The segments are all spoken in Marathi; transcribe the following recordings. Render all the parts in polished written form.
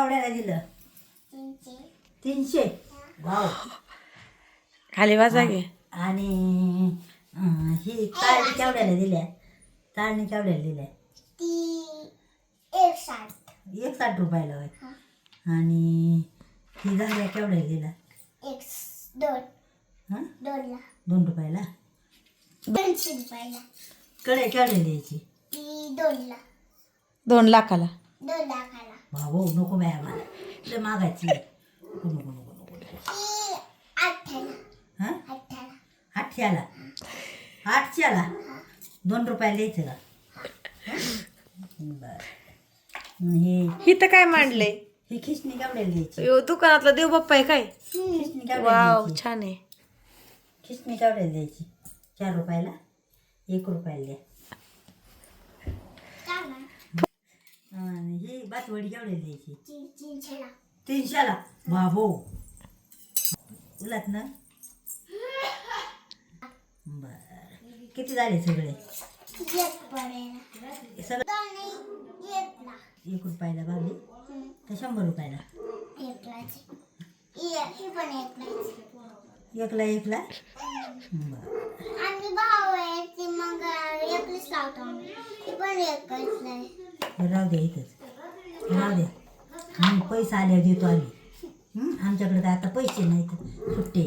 केवढ्याला दिलं? 300. वाव. खाली वाजा घे. आणि ही ताळणी केवढ्याला दिल्या? ताळणी केवढ्याला दिल्या? 160 रुपयाला होय. आणि ही घाऱ्या केवढ्याला दिला? 2 रुपयाला. 200 रुपयाला. कढई केवढ्याला द्यायची? 2 लाखाला. 2 लाखाला. भाऊ नको बाया मला लय मागायची. नको नको नको नको. 8ला. हां 8ला. 800ला. 800ला 2 रुपयाला द्यायचं का? बरं. हे इथं काय मांडले? ही खिसणी केवढ्याला द्यायची? यो दुकानातला देव बाप्पा आहे काय? खिसणी केवढ्याला वाव द्यायची? छान आहे. खिसणी केवढ्याला द्यायची? 4 रुपयाला. 1 रुपयाला द्या. आणि ही बातवडी केवढ्याला द्यायची? 300ला. 300ला. बाबो उलट ना. बरं किती झाले सगळे? 1 रुपयाला. सगळं 1ला. 1 रुपयाला भाभी तर 100 रुपयाला. 1लाची. ही पण 1लाची. 1ला. बरं आणि भाऊ आहे ती मग 1लाच लावतो आम्ही. ती पण 1लाच आहे. राहू द्या इथंच राहू द्या. आम्ही पैसा आल्यावर देतो आम्ही. आमच्याकडे काय आता पैसे नाहीत. सुट्टे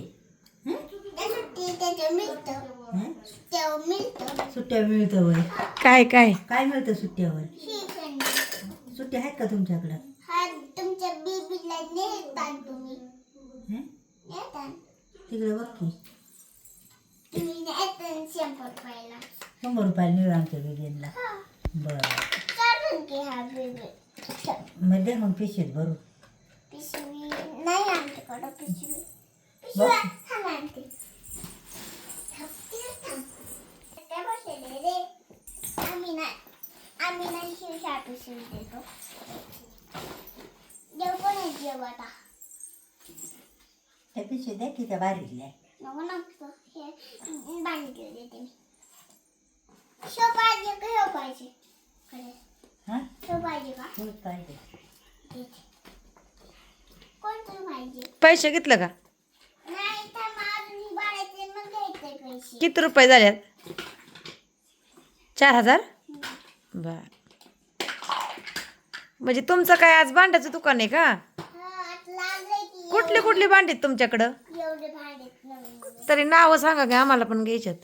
त्याचं मिळतं. हं? सुट्ट्यावर मिळतं. सुट्ट्या मिळतं वय. काय काय काय मिळतं सुट्ट्यावर? ही पण. सुट्ट्या आहेत का तुमच्याकडं? हा तुमच्या बेबीला नेतात तुम्ही. हं? नेतात. तिकडे बघ की. तुम्ही नेतात 100 रुपयाला. 100 रुपयाला मिळू आमच्या बेबीला. हा. बरं चालून की हा बेबी. मग दे मग पिशवीत भरू. पिशवी नाही आमच्याकडं पिशवी. बस. पिशवी थांब आणते. काय बसलेले रे? आम्ही नाही शिवशा पिशवी देतो. देव पण आहे जेव आता. त्या पिशवीत द्या की त्या बारीकल्या. नको नको हे बांधले देते मी. शो पाहिजे का हे पाहिजे? हां शो पाहिजे का? तुला पाहिजे. देते. कोणतं पाहिजे? पैसे घेतलं का? नाही तर अजून ही बाळाचे मग घ्यायचे पैसे. किती रुपये झाल्यात? 4000. बर म्हणजे तुमचं काय आज भांड्याचं दुकान आहे का? आता लागलंय की कुठली भांडी आहेत तुमच्याकडं? एवढे भांडे नवीन. तरी नावं सांगा की आम्हाला पण घ्यायच्यात.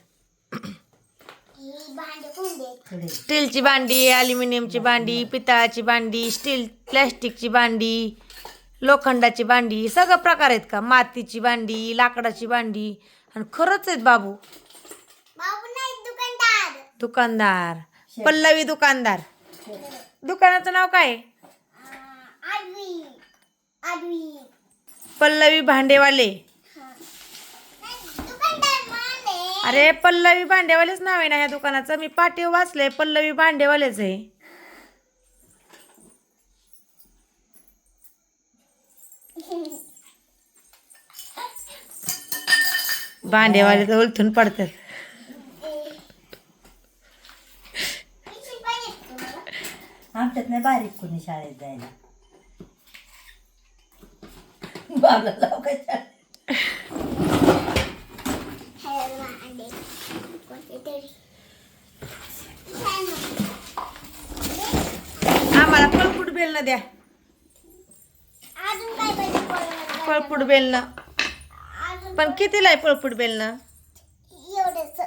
ही भांडे कोण देत? कडे स्टीलची भांडी, ॲल्युमिनियमची भांडी, पितळाची भांडी, प्लॅस्टिकची भांडी, लोखंडाची भांडी, सगळं प्रकार आहेत का? मातीची भांडी, लाकडाची भांडी. आणि खरंच आहेत बाबू. बाबू नाही दुकानदार. दुकानदार पल्लवी दुकानदार. दुकानाचं नाव काय आहे? आडवी आडवी. पल्लवी भांडेवाले. दुकानदार माने. अरे पल्लवी भांडेवालेच नाव आहे ना ह्या दुकानाचं. मी पाटीव वाचलंय पल्लवी भांडेवालेच आहे. भांडेवाले तर उलथून पडतात. पिशवी पाहिजे तुम्हाला? आमच्यात नाही बारीक कोणी शाळेत जायला. बाबा लाव काय शाळेत. हे भांडे कोणते तरी. काय मग? आम्हाला फळफूट बेलनं द्या. अजून काय पाहिजे कोणाला? फळफूट बेलनं. अजून पण कितीला आहे फळफूट बेलनं? एवढंच.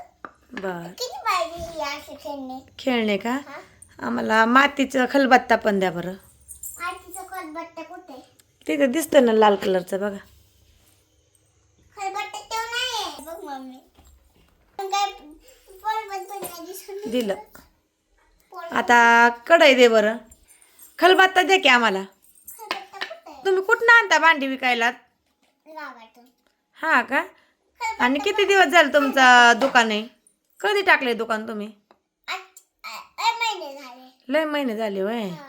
बर किती पाहिजे या खेळणे? खेळणे का? हा? आम्हाला मातीचं खलबत्ता पण द्या बरं. आरतीचा खलबत्ता कुठे? तिथं दिसतं ना लाल कलरचं बघा. खलबत्ता तो नाही बघ मम्मी. पण काय खलबत्ता नाही दिसत. दिलं. आता कढई दे बरं. खलबत्ता द्या की आम्हाला. खलबत्ता कुठे? तुम्ही कुठनं आणता भांडी विकायला? गावातून. हा का? आणि किती दिवस झाले तुमचं दुकान आहे? कधी टाकले दुकान तुम्ही? महिने झाले. लय महिने झाले वय. हा.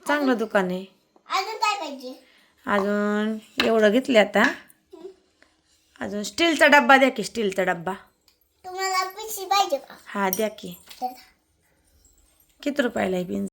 चांगलं दुकान आहे. अजून काय पाहिजे? अजून एवढं घेतले आता. अजून स्टीलचा डब्बा द्या की. स्टीलचा डब्बा. तुम्हाला पिशवी पाहिजे का? हा द्या की. तर किती रुपयाला आहे बिन?